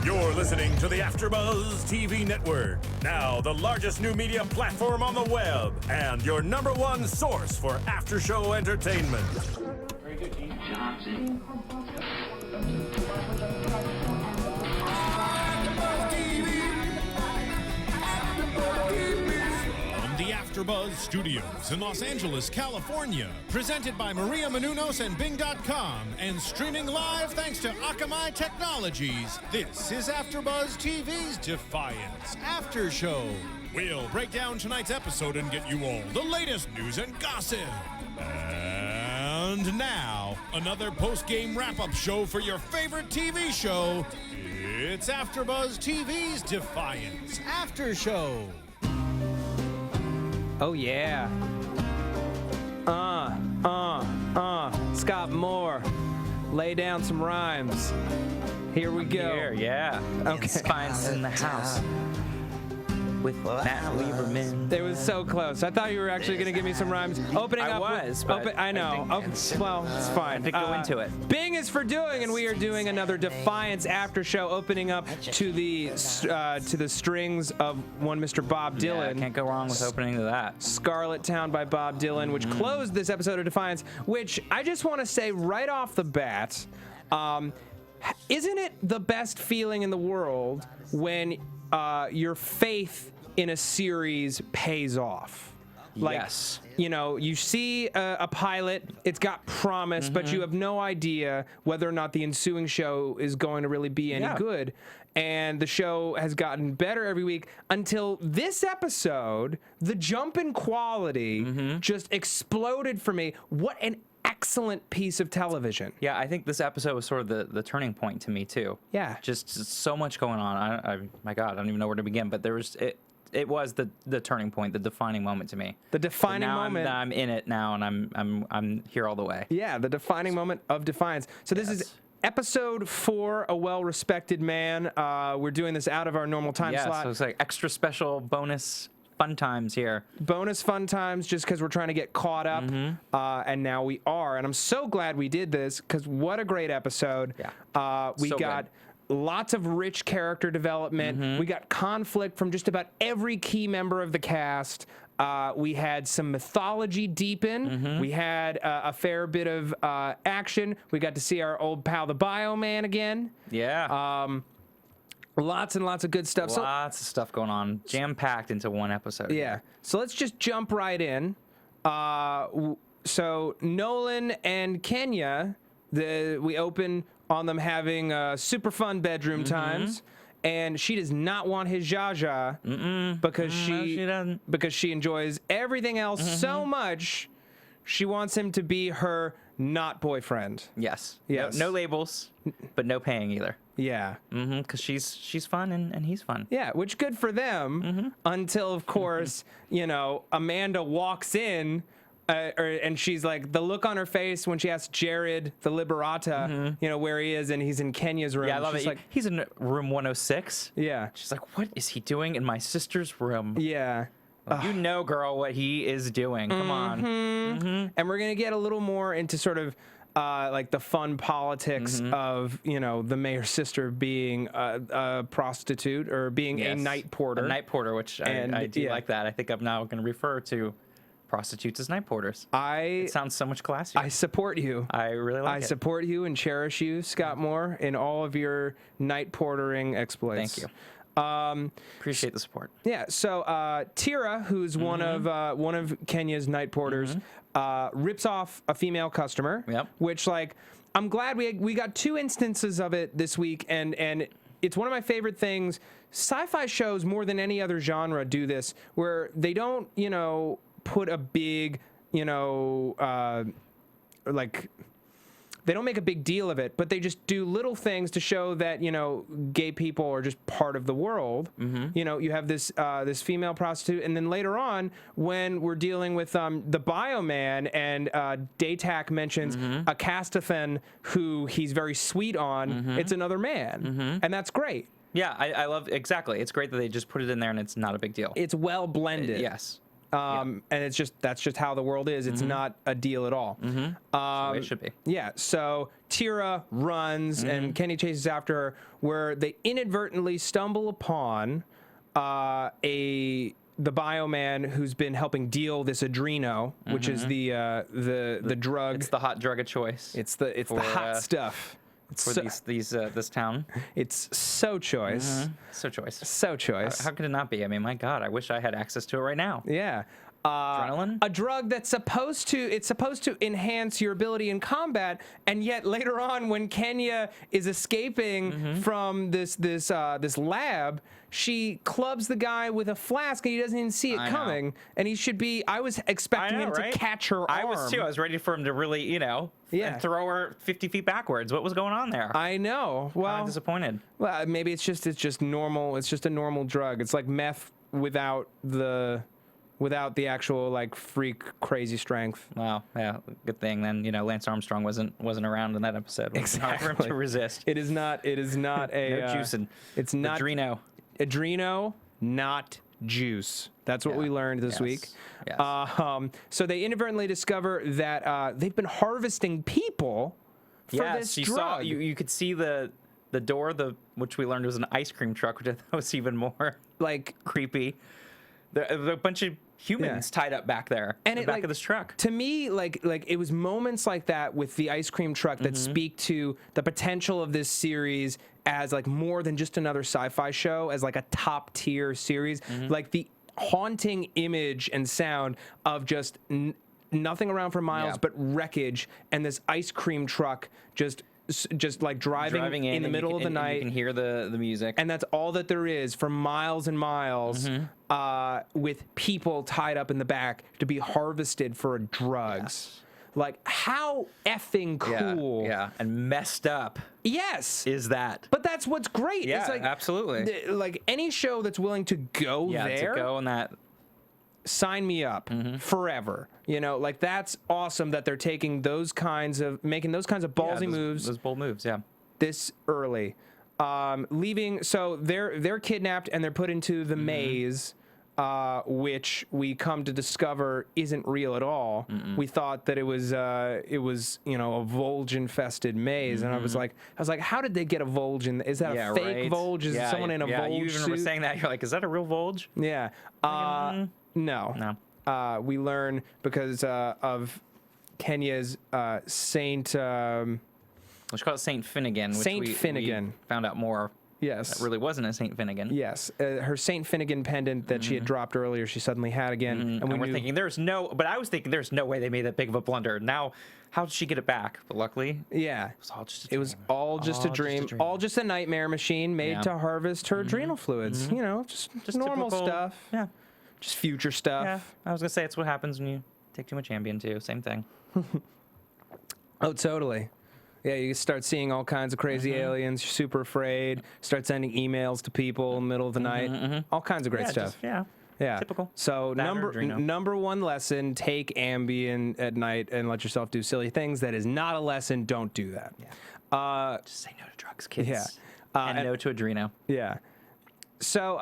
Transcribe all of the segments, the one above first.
You're listening to the AFTERBUZZ TV Network, now the largest new media platform on the web, and your #1 source for after-show entertainment. Very good, Dean. Johnson. The AFTERBUZZ Studios in Los Angeles, California. Presented by Maria Menounos and Bing.com and streaming live thanks to Akamai Technologies. This is AFTERBUZZ TV's Defiance After Show. We'll break down tonight's episode and get you all the latest news and gossip. And now, another post-game wrap-up show for your favorite TV show. It's AFTERBUZZ TV's Defiance After Show. Oh yeah. Scott Moore. Lay down some rhymes. Here we go. Here, yeah. Okay. Defiance in the house with Matt Lieberman. It was so close. I thought you were actually going to give me some rhymes. Opening I up. was, but I know. Well, it's fine. I had to go into it. Bing is for doing, and we are doing another Defiance after show, opening up to the strings of one Mr. Bob Dylan. Yeah, can't go wrong with opening to that. Scarlet Town by Bob Dylan, which closed this episode of Defiance, which I just want to say right off the bat, isn't it the best feeling in the world when your faith in a series pays off? Like, Yes. you know, you see a pilot, it's got promise, but you have no idea whether or not the ensuing show is going to really be any good. And the show has gotten better every week until this episode. The jump in quality just exploded for me. What an excellent piece of television. Yeah, I think this episode was sort of the turning point to me too. Yeah. Just so much going on. My God, I don't even know where to begin. But there was it was the turning point, the defining moment to me. The defining now moment. I'm in it now, and I'm here all the way. Yeah, the defining moment of Defiance. So this is episode 4, A Well-Respected Man. We're doing this out of our normal time slot. So it's like extra special bonus fun times here. Bonus fun times just because we're trying to get caught up, and now we are. And I'm so glad we did this because what a great episode. Yeah. We So got lots of rich character development. We got conflict from just about every key member of the cast. We had some mythology deepen. We had a fair bit of action. We got to see our old pal, the Bioman, again. Yeah. Lots and lots of good stuff. Lots of stuff going on, jam-packed into one episode. Yeah. So let's just jump right in. So Nolan and Kenya, we open on them having super fun bedroom times, and she does not want his Jaja because she doesn't. because she enjoys everything else so much. She wants him to be her not boyfriend. Yes. Yes. No labels, but no paying either. Yeah. Because she's fun and he's fun. Yeah, which good for them until, of course, you know, Amanda walks in and she's like, the look on her face when she asks Jared, the Liberata, you know, where he is, and he's in Kenya's room. Yeah, I love she's it. like, He's in room 106. yeah. She's like, what is he doing in my sister's room? Yeah. You know, girl, what he is doing. Come on. And we're going to get a little more into sort of like the fun politics of, you know, the mayor's sister being a prostitute or being a night porter. A night porter, which I do yeah. like that. I think I'm now going to refer to prostitutes as night porters. It sounds so much classier. I support you. I really like it. I support you and cherish you, Scott Moore, in all of your night portering exploits. Thank you. Appreciate the support. Yeah. So Tira, who's one of Kenya's night porters, rips off a female customer. Yep. Which, like, I'm glad we got 2 instances of it this week, and it's one of my favorite things. Sci-fi shows more than any other genre do this, where they don't, you know, put a big, you know, like. They don't make a big deal of it, but they just do little things to show that, you know, gay people are just part of the world. You know, you have this this female prostitute, and then later on, when we're dealing with the Bioman, and Daytak mentions a Castathan who he's very sweet on, it's another man, and that's great. Yeah, I love exactly. It's great that they just put it in there and it's not a big deal. It's well blended. Yes. And that's just how the world is. It's not a deal at all. It should be. Yeah, so Tira runs and Kenny chases after her, where they inadvertently stumble upon the bioman who's been helping deal this adreno, which is the drug. It's the hot drug of choice. It's the hot stuff. For this town. It's so choice. So choice. So choice. How could it not be? I mean, my God, I wish I had access to it right now. Yeah. Adrenaline? A drug that's supposed to enhance your ability in combat, and yet later on, when Kenya is escaping from this lab, she clubs the guy with a flask, and he doesn't even see it coming. And he should be. I was expecting him to catch her arm. I was too. I was ready for him to really, and throw her 50 feet backwards. What was going on there? I know. Well, I'm disappointed. Well, maybe it's just normal. It's just a normal drug. It's like meth without the actual like freak crazy strength. Wow, yeah, good thing then. Lance Armstrong wasn't around in that episode. Exactly. Hard for him to resist. It is not a no juicing. It's not adreno, not juice. That's what we learned this week. Yes. So they inadvertently discover that they've been harvesting people for this drug. You could see the door, which we learned was an ice cream truck, which I thought was even more like creepy. There a bunch of humans tied up back there in the back of this truck. To me, like it was moments like that with the ice cream truck that speak to the potential of this series as like more than just another sci-fi show, as like a top tier series. Like the haunting image and sound of just nothing around for miles but wreckage, and this ice cream truck just like driving in the middle of the night. You can hear the music. And that's all that there is for miles and miles with people tied up in the back to be harvested for drugs. Yes. Like, how effing cool. Yeah, and messed up. Yes. Is that. But that's what's great. Yeah, it's like, absolutely. Like any show that's willing to go there. To go on that. Sign me up forever. Like that's awesome that they're taking making those kinds of ballsy moves. Those bold moves, yeah. This early. Leaving, so they're kidnapped and they're put into the maze, which we come to discover isn't real at all. We thought that it was a Volge infested maze, and I was like, how did they get a Volge in? Is that a fake Volge? Is someone in a Volge you even suit? were saying that. You're like, is that a real Volge? Yeah. No. We learn because of Kenya's Saint. Let's call it Saint Finnegan. Which we found out more. Yes. That really wasn't a Saint Finnegan. Yes. Her Saint Finnegan pendant that she had dropped earlier, she suddenly had again. And we're thinking but I was thinking there's no way they made that big of a blunder. Now, how did she get it back? But luckily, it was all just a dream. All just a nightmare machine made to harvest her adrenal fluids. Just normal typical stuff. Yeah. Just future stuff. Yeah. I was going to say, it's what happens when you take too much Ambien, too. Same thing. Oh, totally. Yeah, you start seeing all kinds of crazy aliens. You're super afraid. Start sending emails to people in the middle of the night. All kinds of great stuff. Yeah. Typical. So number one lesson, take Ambien at night and let yourself do silly things. That is not a lesson. Don't do that. Yeah. Just say no to drugs, kids. Yeah. And no to adreno. Yeah. So,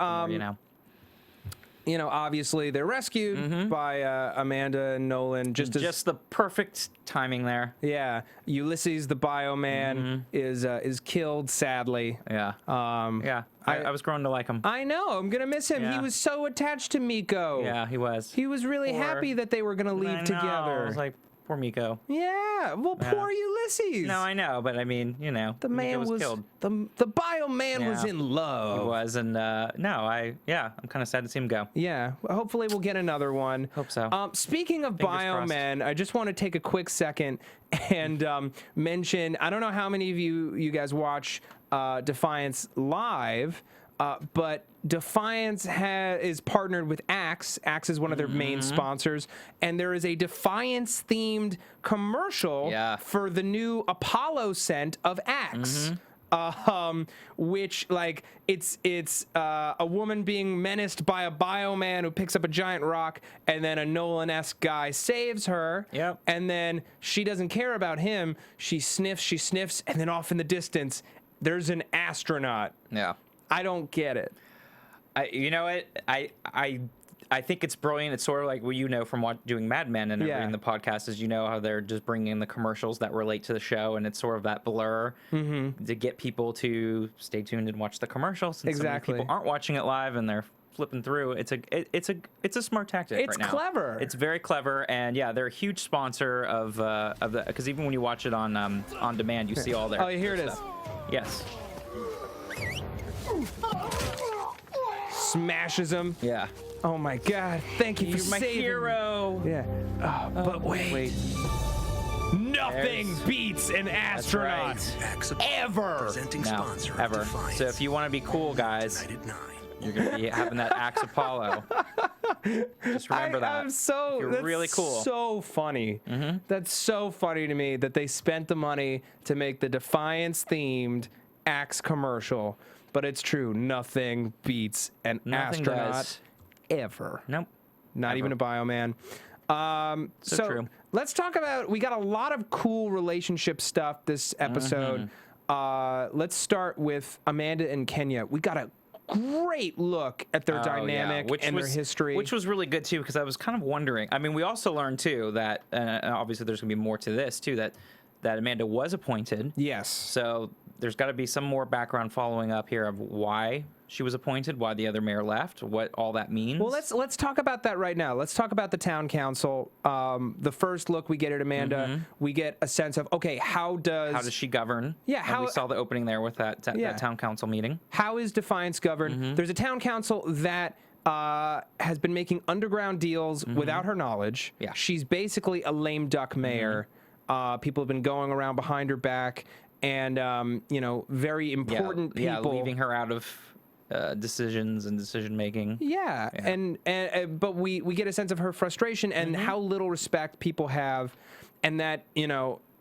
obviously they're rescued by Amanda and Nolan. Just the perfect timing there. Yeah, Ulysses the bioman is killed sadly. Yeah. I was growing to like him. I know. I'm gonna miss him. Yeah. He was so attached to Miko. Yeah, he was. He was really happy that they were gonna leave together. I was like, poor Miko. Yeah. Well, poor Ulysses. No, I know, but I mean, the man was killed. The bioman was in love. He was, and I'm kind of sad to see him go. Yeah. Well, hopefully we'll get another one. Hope so. Speaking of biomen, I just want to take a quick second and mention. I don't know how many of you guys watch Defiance live. But Defiance is partnered with Axe. Axe is one of their main sponsors. And there is a Defiance-themed commercial for the new Apollo scent of Axe. Which, like, it's a woman being menaced by a bioman who picks up a giant rock, and then a Nolan-esque guy saves her. Yep. And then she doesn't care about him. She sniffs, and then off in the distance, there's an astronaut. Yeah. I don't get it. You know what? I I think it's brilliant. It's sort of like what you know from doing Mad Men and reading the podcast is how they're just bringing in the commercials that relate to the show, and it's sort of that blur to get people to stay tuned and watch the commercials. And Exactly. some people aren't watching it live and they're flipping through. It's a smart tactic. It's right now. clever. It's very clever, and yeah, they're a huge sponsor of the because even when you watch it on demand, you see all their. Oh, here it is. stuff. Yes. Smashes him. Yeah. Oh my God! Thank you for You're my saving me. hero. Yeah. Oh, but wait. Nothing beats an astronaut ever. Presenting No, sponsor of ever. Defiance. So if you want to be cool, guys, United 9. you're gonna be having that Axe Apollo. Just remember that. That's really cool. So funny. That's so funny to me that they spent the money to make the Defiance themed Axe commercial. But it's true. Nothing beats an Nothing astronaut does. ever. Nope. Not Ever. even a bioman. So true. let's talk about. We got a lot of cool relationship stuff this episode. Let's start with Amanda and Kenya. We got a great look at their dynamic and their history, which was really good too. Because I was kind of wondering. I mean, we also learned too that obviously there's gonna be more to this too. That Amanda was appointed. yes. So there's got to be some more background following up here of why she was appointed, why the other mayor left, what all that means. Well, let's talk about that right now. Let's talk about the town council. The first look we get at Amanda, we get a sense of how does she govern? Yeah, And how- we saw the opening there with that town council meeting. how is Defiance governed? There's a town council that has been making underground deals without her knowledge. Yeah. She's basically a lame duck mayor. People have been going around behind her back, and very important people leaving her out of decisions and decision making. Yeah. And but we get a sense of her frustration and how little respect people have, and that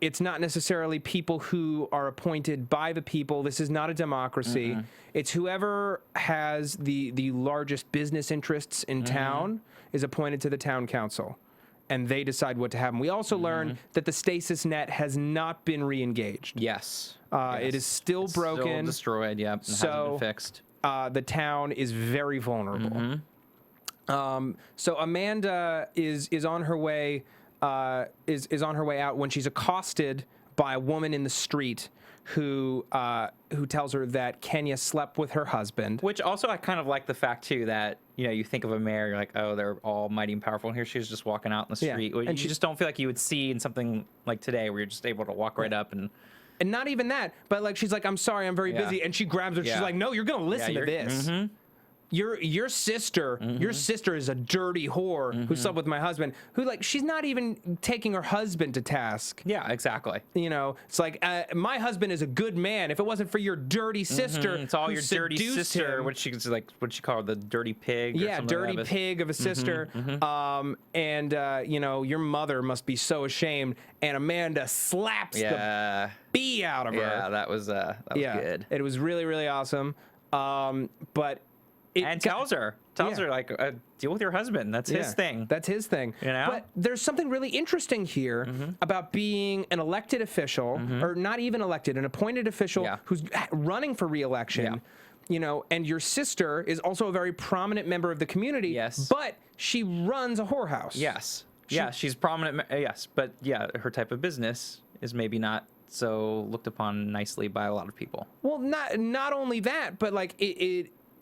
it's not necessarily people who are appointed by the people. This is not a democracy. It's whoever has the largest business interests in town is appointed to the town council, and they decide what to happen. We also learned that the stasis net has not been re-engaged. Yes. It is still broken. Still destroyed. Yep. And hasn't been fixed. The town is very vulnerable. So Amanda is on her way is on her way out when she's accosted by a woman in the street who tells her that Kenya slept with her husband. Which also I kind of like the fact too that you think of a mayor, you're like, oh, they're all mighty and powerful, and here she was just walking out in the street. And you just don't feel like you would see in something like today where you're just able to walk right up and. And not even that, but she's like, I'm sorry, I'm very busy. And she grabs her. She's like, no, you're going to listen to this. Your sister is a dirty whore who slept with my husband, who she's not even taking her husband to task. Yeah, exactly. It's like, my husband is a good man. If it wasn't for your dirty sister, it's all who your dirty seduced sister. him. What she call her, the dirty pig. Yeah, or something dirty like that. pig of a sister. Your mother must be so ashamed. And Amanda slaps the bee out of her. Yeah, that was good. It was really, really awesome. But and tells her deal with your husband. That's his thing. That's his thing. But there's something really interesting here about being an elected official, or not even elected, an appointed official who's running for re-election. And your sister is also a very prominent member of the community. Yes. But she runs a whorehouse. Yes. She's prominent. Yes, but her type of business is maybe not so looked upon nicely by a lot of people. Well, not only that, but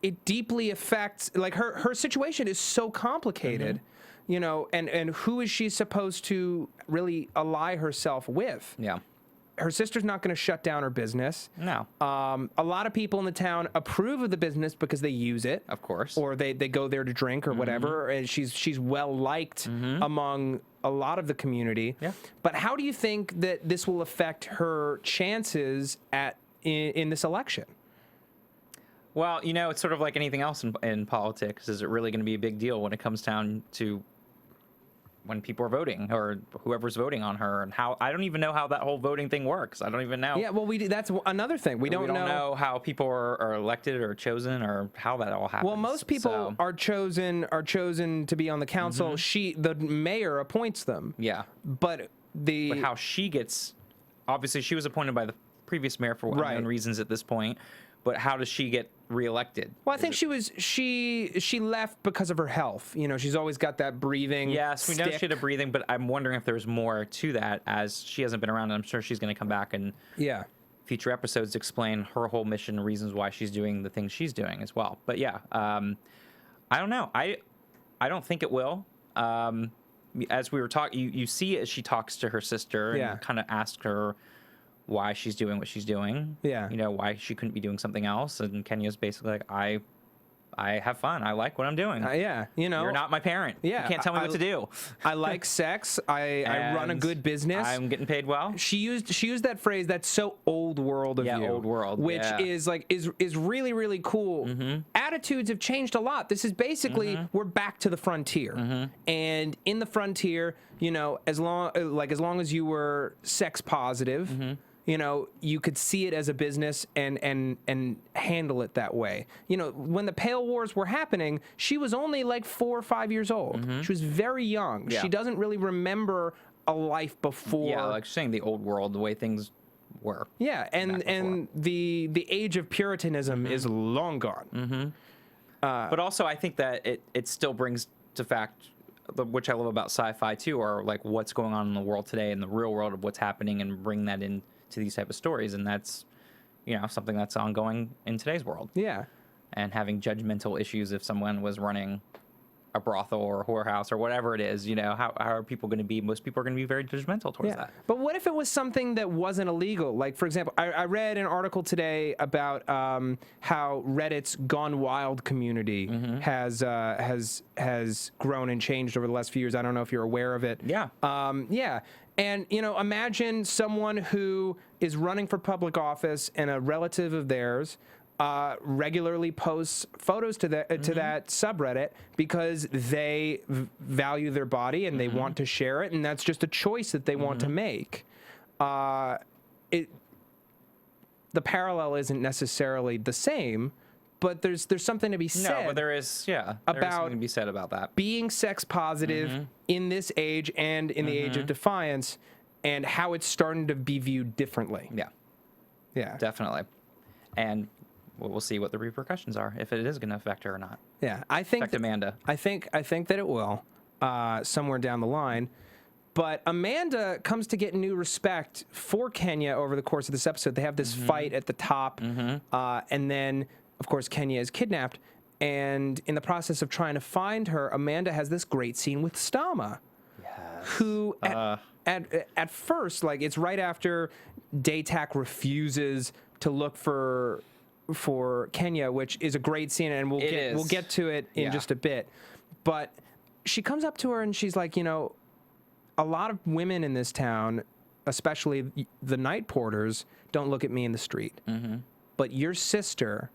it deeply affects her situation is so complicated, and who is she supposed to really ally herself with? Yeah. Her sister's not going to shut down her business. No. A lot of people in the town approve of the business because they use it, Of course. or they go there to drink or whatever. And she's well liked among a lot of the community. Yeah. But how do you think that this will affect her chances in this election? Well, it's sort of like anything else in politics. Is it really going to be a big deal when it comes down to when people are voting or whoever's voting on her, and how? I don't even know how that whole voting thing works. I don't even know. Yeah, well, that's another thing. We don't know how people are elected or chosen or how that all happens. Well, most people are chosen to be on the council. The mayor appoints them. Yeah. But how she gets, obviously she was appointed by the previous mayor for unknown reasons at this point, but how does she get reelected? Well, I think she left because of her health. You know, she's always got that breathing. Yes, we know she had a breathing, but I'm wondering if there's more to that, as she hasn't been around, and I'm sure she's going to come back and future episodes explain her whole mission, reasons why she's doing the things she's doing as well. But yeah, I don't know. I don't think it will. As we were talking, you see as she talks to her sister and kind of ask her why she's doing what she's doing. Yeah. You know, why she couldn't be doing something else. And Kenya's basically like, I have fun. I like what I'm doing. Yeah. You know, you're not my parent. Yeah. You can't tell me what to do. I like sex. I run a good business. I'm getting paid well. She used that phrase that's so old world of you. Yeah, old world. Which is like, is really, really cool. Attitudes have changed a lot. This is basically, we're back to the frontier. And in the frontier, you know, as long as you were sex positive, you know, you could see it as a business and handle it that way. You know, when the Pale Wars were happening, she was only like 4 or 5 years old. She was very young. She doesn't really remember a life before. Yeah, like saying the old world, the way things were. Yeah, and the age of Puritanism is long gone. But also, I think that it still brings to fact, which I love about sci-fi too, are like what's going on in the world today, in the real world of what's happening, and bring that in to these type of stories. And that's, you know, something that's ongoing in today's world. Yeah. And having judgmental issues if someone was running a brothel or a whorehouse or whatever it is, you know, how are people going to be? Most people are going to be very judgmental towards that. But what if it was something that wasn't illegal? Like, for example, I read an article today about how Reddit's Gone Wild community has grown and changed over the last few years. I don't know if you're aware of it. Yeah. Yeah. And, you know, imagine someone who is running for public office and a relative of theirs regularly posts photos to that subreddit because they value their body and they want to share it, and that's just a choice that they want to make. The parallel isn't necessarily the same, but there's something to be said. No, but there is something to be said about that. Being sex positive in this age and in the age of Defiance, and how it's starting to be viewed differently. Yeah. Yeah. Definitely. And we'll see what the repercussions are, if it is going to affect her or not. Yeah, I think affect Amanda. I think that it will somewhere down the line. But Amanda comes to get new respect for Kenya over the course of this episode. They have this fight at the top, and then, of course, Kenya is kidnapped. And in the process of trying to find her, Amanda has this great scene with Stama, who at first, like, it's right after Daytak refuses to look for Kenya, which is a great scene, and we'll get to it in just a bit. But she comes up to her and she's like, you know, a lot of women in this town, especially the night porters, don't look at me in the street. But your sister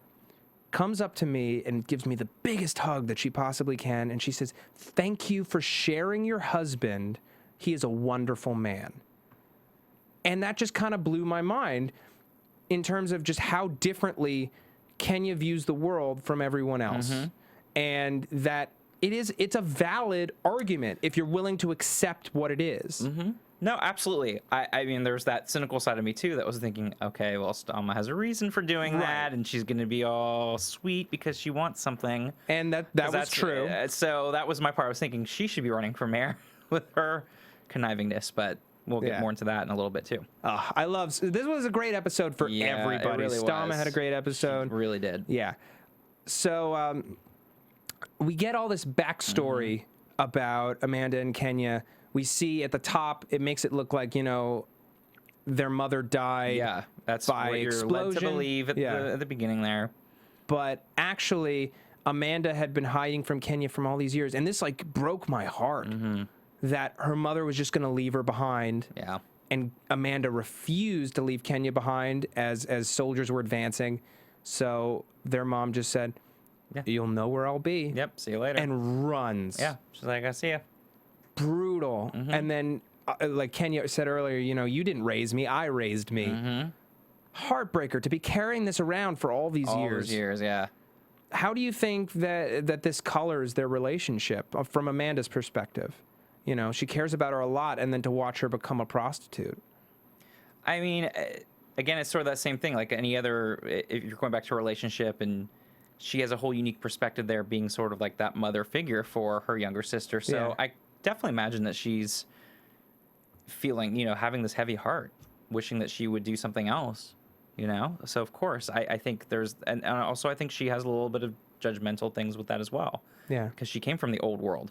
comes up to me and gives me the biggest hug that she possibly can, and she says, "Thank you for sharing your husband. He is a wonderful man." And that just kind of blew my mind in terms of just how differently Kenya views the world from everyone else. And that it's a valid argument if you're willing to accept what it is. No, absolutely. I mean, there's that cynical side of me too that was thinking, okay, well, Stama has a reason for doing that, and she's going to be all sweet because she wants something. And that was true. So that was my part. I was thinking she should be running for mayor with her connivingness, but we'll get more into that in a little bit too. This was a great episode for everybody. Really Stama had a great episode. She really did. Yeah. So we get all this backstory about Amanda and Kenya. We see at the top, it makes it look like, you know, their mother died. Yeah, that's by what you're explosion. led to believe at the beginning there. But actually, Amanda had been hiding from Kenya from all these years, and this like broke my heart that her mother was just going to leave her behind. Yeah, and Amanda refused to leave Kenya behind as soldiers were advancing. So their mom just said, "You'll know where I'll be." Yep, see you later. And runs. Yeah, she's like, "I see you." Brutal. And then, like Kenya said earlier, you know, you didn't raise me, I raised me. Heartbreaker to be carrying this around for all these years. All those years, yeah. How do you think that this colors their relationship from Amanda's perspective? You know, she cares about her a lot, and then to watch her become a prostitute. I mean, again, it's sort of that same thing. Like any other, if you're going back to a relationship and she has a whole unique perspective there, being sort of like that mother figure for her younger sister. So I definitely imagine that she's feeling, having this heavy heart, wishing that she would do something else, So of course, I think there's, and also I think she has a little bit of judgmental things with that as well. Yeah. Because she came from the old world,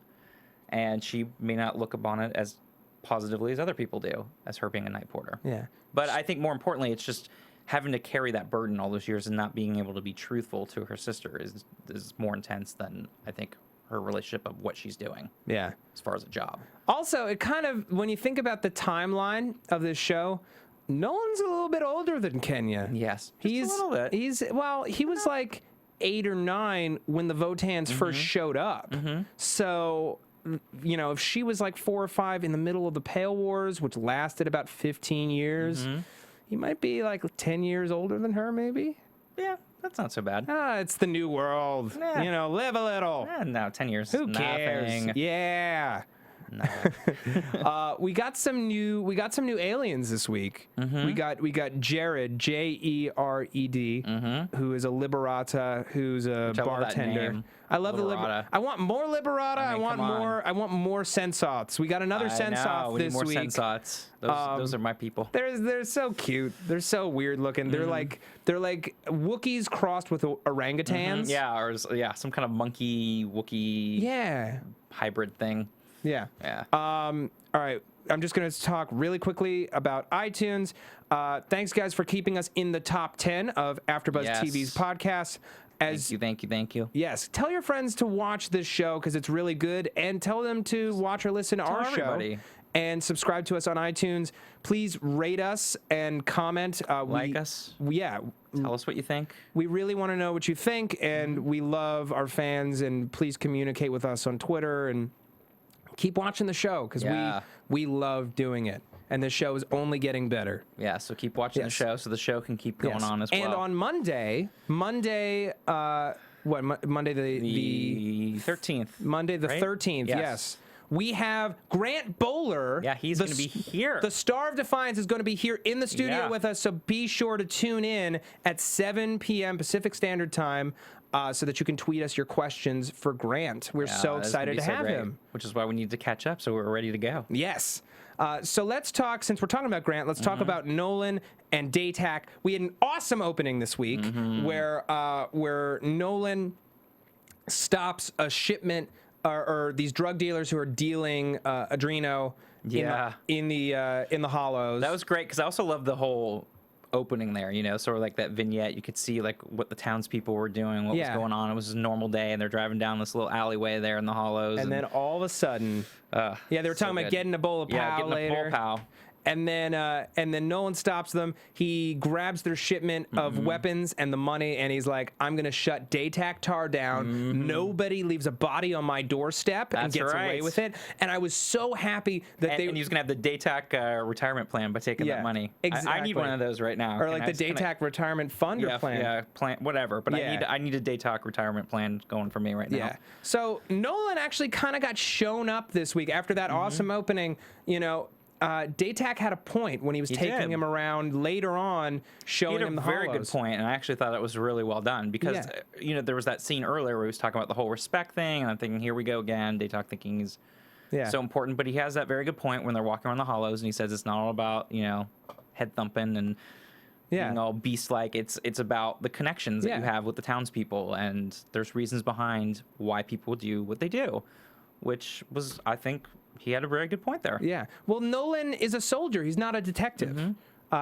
and she may not look upon it as positively as other people do, as her being a night porter. Yeah. But I think more importantly, it's just having to carry that burden all those years and not being able to be truthful to her sister is more intense than I think her relationship of what she's doing. Yeah. As far as a job. Also, it kind of, when you think about the timeline of this show, Nolan's a little bit older than Kenya. Yes. He's a little bit. He was like 8 or 9 when the Votans first showed up. So, if she was like 4 or 5 in the middle of the Pale Wars, which lasted about 15 years, he might be like 10 years older than her, maybe. Yeah, that's not so bad. It's the new world. Live a little. No, 10 years. Who cares? Nothing. Yeah. We got some new aliens this week. We got Jared, Jered, who is a Liberata, who's a bartender. I love Liberata. I want more Liberata. I come on. want more Sensoths. We got another Sensoth this more week. Sensoths. Those are my people. They're so cute. They're so weird looking. They're like Wookiees crossed with orangutans. Yeah, or some kind of monkey Wookiee hybrid thing. Yeah. Yeah. All right. I'm just going to talk really quickly about iTunes. Thanks, guys, for keeping us in the top 10 of AfterBuzz TV's podcasts. Thank you. Yes. Tell your friends to watch this show because it's really good, and tell them to watch or listen to our everybody. show. And subscribe to us on iTunes. Please rate us and comment. Like us. Yeah. Tell us what you think. We really want to know what you think, and we love our fans. And please communicate with us on Twitter and keep watching the show because we love doing it. And the show is only getting better. Yeah, so keep watching the show so the show can keep going on as well. And on Monday, Monday the 13th. Monday the 13th, yes. We have Grant Bowler. Yeah, he's going to be here. The star of Defiance is going to be here in the studio with us, so be sure to tune in at 7 p.m. Pacific Standard Time so that you can tweet us your questions for Grant. We're so excited to have him. Which is why we need to catch up, so we're ready to go. Yes. So let's talk, since we're talking about Grant, let's talk about Nolan and Daytak. We had an awesome opening this week where Nolan stops a shipment or these drug dealers who are dealing Adreno in the Hollows. That was great because I also love the whole opening there, sort of like that vignette. You could see like what the townspeople were doing, what was going on. It was a normal day, and they're driving down this little alleyway there in the Hollows. And then all of a sudden, they were talking about getting a bowl of pow later. A bowl of pow. And then Nolan stops them. He grabs their shipment of weapons and the money, and he's like, "I'm gonna shut Daytak Tar down. Nobody leaves a body on my doorstep and gets away with it." And I was so happy that and he's gonna have the Daytak retirement plan by taking that money. Exactly. I need one of those right now. Or like the Daytak retirement funder plan. Yeah, plan, whatever. But I need a Daytak retirement plan going for me right now. Yeah. So Nolan actually kind of got shown up this week after that awesome opening. Daytak had a point when he was taking him around later on, showing him the Hollows. Very good point, and I actually thought it was really well done because there was that scene earlier where he was talking about the whole respect thing, and I'm thinking, here we go again. Daytak thinking he's so important, but he has that very good point when they're walking around the Hollows, and he says it's not all about head thumping and being all beast-like. It's about the connections that you have with the townspeople, and there's reasons behind why people do what they do, which was, I think, he had a very good point there. Yeah. Well, Nolan is a soldier. He's not a detective.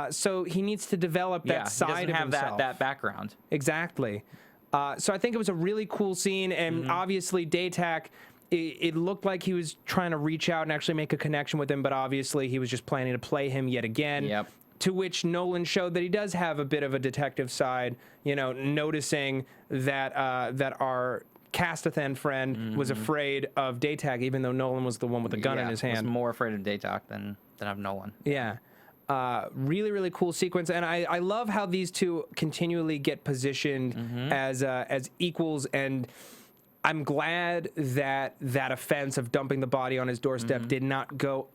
So he needs to develop that side of himself. He doesn't have that background. Exactly. So I think it was a really cool scene. And obviously, Daytak, it looked like he was trying to reach out and actually make a connection with him. But obviously, he was just planning to play him yet again. Yep. To which Nolan showed that he does have a bit of a detective side, noticing that our Castathan friend was afraid of Daytak, even though Nolan was the one with the gun in his hand. I was more afraid of Daytak than of Nolan. Yeah. Really, really cool sequence. And I love how these two continually get positioned as equals. And I'm glad that offense of dumping the body on his doorstep did not go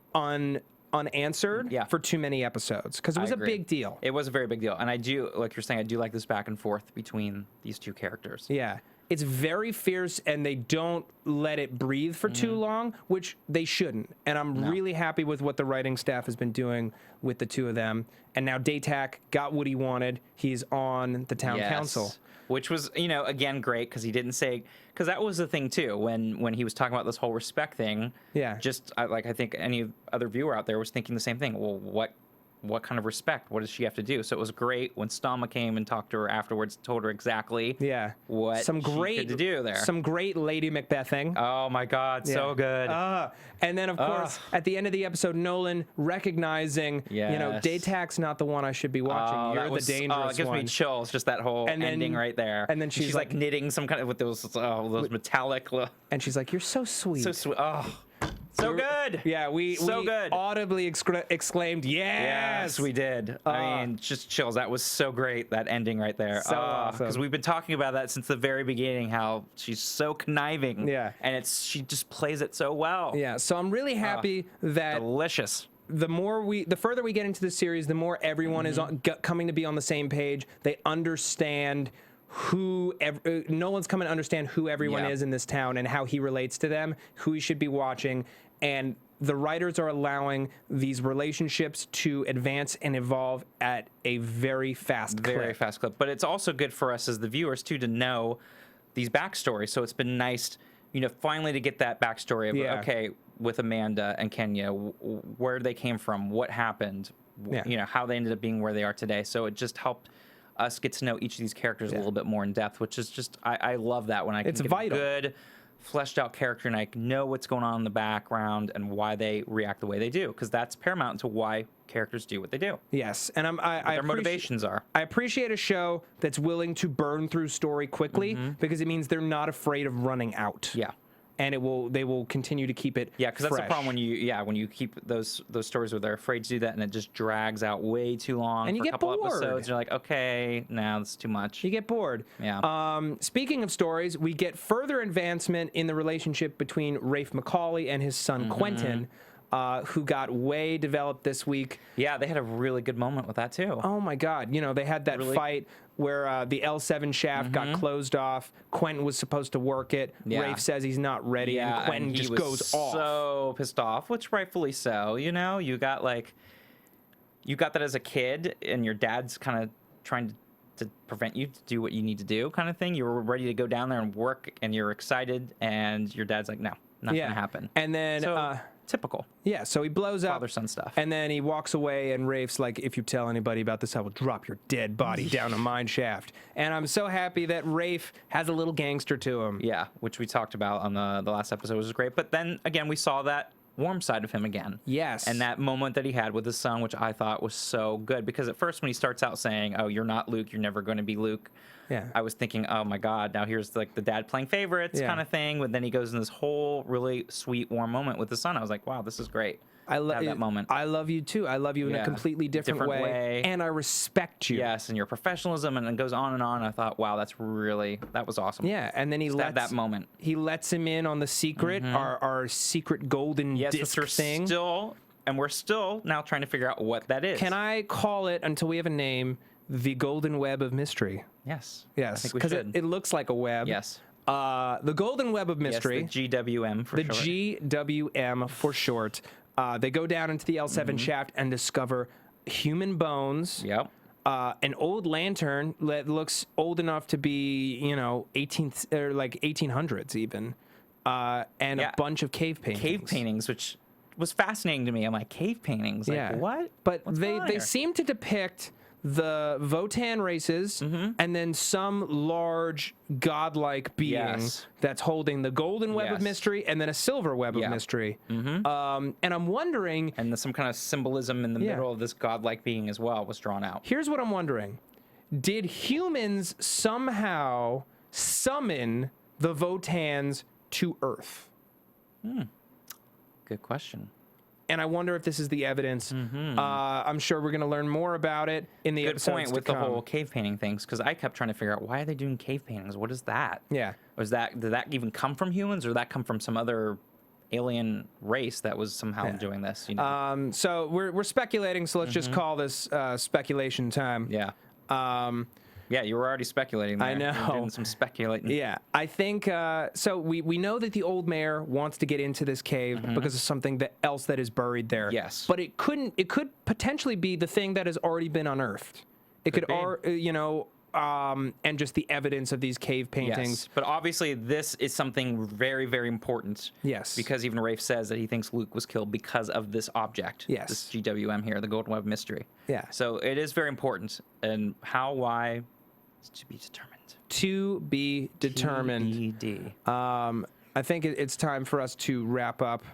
unanswered Yeah. for too many episodes because it was a agree. big deal. It was a very big deal, and I do, like you're saying, I do like this back and forth between these two characters. Yeah. It's very fierce, and they don't let it breathe for too long, which they shouldn't. And I'm really happy with what the writing staff has been doing with the two of them. And now Daytak got what he wanted. He's on the town council. Which was, you know, again, great because he didn't say, because that was the thing too, when he was talking about this whole respect thing. Yeah. Just like I think any other viewer out there was thinking the same thing. Well, what kind of respect? What does she have to do? So it was great when Stama came and talked to her afterwards, told her exactly what she had to do there. Some great Lady Macbething. Oh my God, so good. And then, of course, at the end of the episode, Nolan recognizing, you know, Daytak's not the one I should be watching. You're the dangerous it gives one. me chills, just that whole ending right there. And then she's like knitting some kind of, with those metallic. And she's like, you're so sweet. So sweet. Oh. So good. Yeah, we good. audibly exclaimed, yes, we did. I mean, just chills. That was so great, that ending right there. So awesome. Because we've been talking about that since the very beginning, how she's so conniving. Yeah. And she just plays it so well. Yeah, so I'm really happy that delicious. The further we get into the series, the more everyone is coming to be on the same page. They understand Nolan's coming to understand who everyone is in this town and how he relates to them, who he should be watching, and the writers are allowing these relationships to advance and evolve at a very fast clip. But it's also good for us as the viewers too to know these backstories. So it's been nice, you know, finally to get that backstory of okay, with Amanda and Kenya, where they came from, what happened, you know, how they ended up being where they are today. So it just helped us get to know each of these characters a little bit more in depth, which is just I love that when I can get a good fleshed out character and I know what's going on in the background and why they react the way they do, because that's paramount to why characters do what they do. Yes, and their motivations are. I appreciate a show that's willing to burn through story quickly because it means they're not afraid of running out. Yeah. And they will continue to keep it because that's the problem when you keep those stories where they're afraid to do that and it just drags out way too long and for a couple episodes. You're like, okay, now that's too much. You get bored. Yeah. Speaking of stories, we get further advancement in the relationship between Rafe McCauley and his son Quentin, who got way developed this week. Yeah, they had a really good moment with that too. Oh my God! You know, they had that fight where the L7 shaft got closed off. Quentin was supposed to work it. Rafe says he's not ready, and Quentin just goes off. So pissed off, which rightfully so. You know, you got that as a kid, and your dad's kind of trying to prevent you to do what you need to do, kind of thing. You were ready to go down there and work, and you're excited, and your dad's like, no, not gonna happen. And then typical. Yeah, so he blows up. Father-son stuff. And then he walks away, and Rafe's like, if you tell anybody about this, I will drop your dead body down a mine shaft. And I'm so happy that Rafe has a little gangster to him. Yeah, which we talked about on the last episode, which was great. But then, again, we saw that warm side of him again. Yes. And that moment that he had with his son, which I thought was so good. Because at first, when he starts out saying, oh, you're not Luke, you're never going to be Luke, I was thinking, oh my God, now here's like the dad playing favorites kind of thing. But then he goes in this whole really sweet, warm moment with his son. I was like, wow, this is great. I love that moment. I love you too. I love you in a completely different way. And I respect you. Yes, and your professionalism, and it goes on and on. I thought, wow, that was awesome. Yeah, and then he lets that moment. He lets him in on the secret, our secret golden disc thing. We're still now trying to figure out what that is. Can I call it, until we have a name, the golden web of mystery? Yes. Yes. I think we should. It looks like a web. Yes. The golden web of mystery. Yes, the GWM for short. The GWM for short. They go down into the L7 shaft and discover human bones. Yep. An old lantern that looks old enough to be, 18th or like 1800s even, and a bunch of cave paintings. Cave paintings, which was fascinating to me. I'm like, cave paintings? Like, what? But they seem to depict the Votan races and then some large godlike being that's holding the golden web of mystery and then a silver web of mystery. And I'm wondering... And some kind of symbolism in the middle of this godlike being as well was drawn out. Here's what I'm wondering. Did humans somehow summon the Votans to Earth? Good question. And I wonder if this is the evidence. I'm sure we're going to learn more about it in the episodes to come. Good point with the whole cave painting things, because I kept trying to figure out, why are they doing cave paintings? What is that? Yeah. Did that even come from humans, or did that come from some other alien race that was somehow doing this. You know? So we're speculating. So let's just call this speculation time. Yeah. Yeah, you were already speculating there. I know. You were doing some speculating. Yeah, I think so. We know that the old mayor wants to get into this cave because of something else that is buried there. Yes. But it could potentially be the thing that has already been unearthed. It could, you know, and just the evidence of these cave paintings. Yes. But obviously, this is something very, very important. Yes. Because even Rafe says that he thinks Luke was killed because of this object. Yes. This GWM here, the Golden Web Mystery. Yeah. So it is very important. And how, why, is to be determined. To be determined. TBD. I think it's time for us to wrap up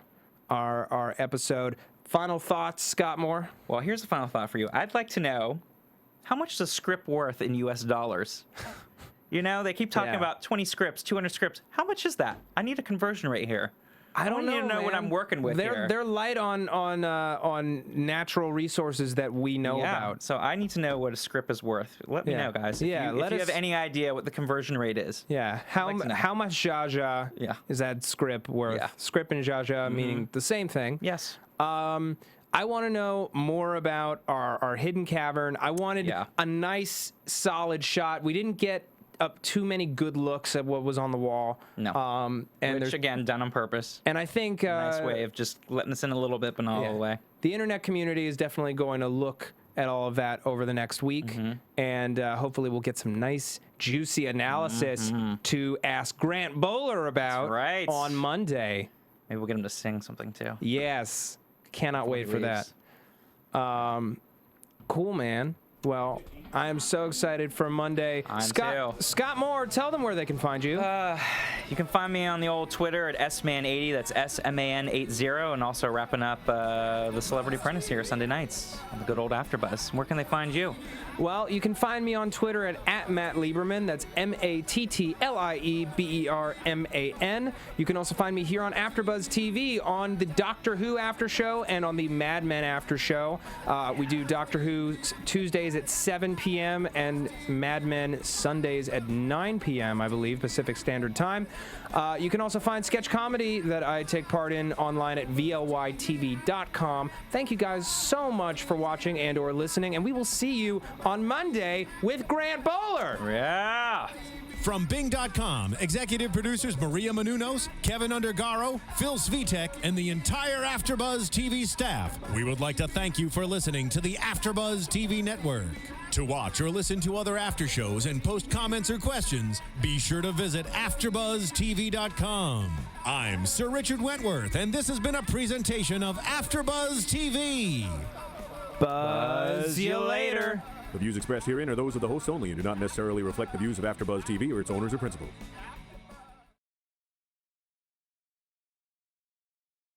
our episode. Final thoughts, Scott Moore? Well, here's a final thought for you. I'd like to know, how much is a script worth in US dollars? You know, they keep talking about 20 scripts, 200 scripts. How much is that? I need a conversion rate here. I don't even know what I'm working with here. They're light on natural resources that we know about. So I need to know what a script is worth. Let me know, guys. If you have any idea what the conversion rate is. Yeah. How much Jaja is that script worth? Yeah. Script and Jaja meaning the same thing. Yes. I want to know more about our hidden cavern. I wanted a nice, solid shot. We didn't get up too many good looks at what was on the wall. No. And which, again, done on purpose. And I think nice way of just letting us in a little bit, but not all the way. The internet community is definitely going to look at all of that over the next week, and hopefully we'll get some nice, juicy analysis to ask Grant Bowler about on Monday. Maybe we'll get him to sing something too. Yes. Cannot wait for that. Cool, man. Well, I am so excited for Monday. Scott Moore, tell them where they can find you. You can find me on the old Twitter at SMan80. That's SMAN80, and also wrapping up the Celebrity Apprentice here Sunday nights on the good old AfterBuzz. Where can they find you? Well, you can find me on Twitter at Matt Lieberman. That's MattLieberman. You can also find me here on AfterBuzz TV on the Doctor Who After Show and on the Mad Men After Show. We do Doctor Who Tuesdays at 7 p.m. and Mad Men Sundays at 9 p.m., I believe, Pacific Standard Time. You can also find sketch comedy that I take part in online at vlytv.com. Thank you guys so much for watching and or listening, and we will see you on Monday with Grant Bowler. Yeah. From Bing.com, executive producers Maria Menounos, Kevin Undergaro, Phil Svitek, and the entire AfterBuzz TV staff, we would like to thank you for listening to the AfterBuzz TV network. To watch or listen to other after shows and post comments or questions, be sure to visit AfterBuzzTV.com. I'm Sir Richard Wentworth, and this has been a presentation of AfterBuzz TV. Buzz you later. The views expressed herein are those of the hosts only and do not necessarily reflect the views of AfterBuzz TV or its owners or principals.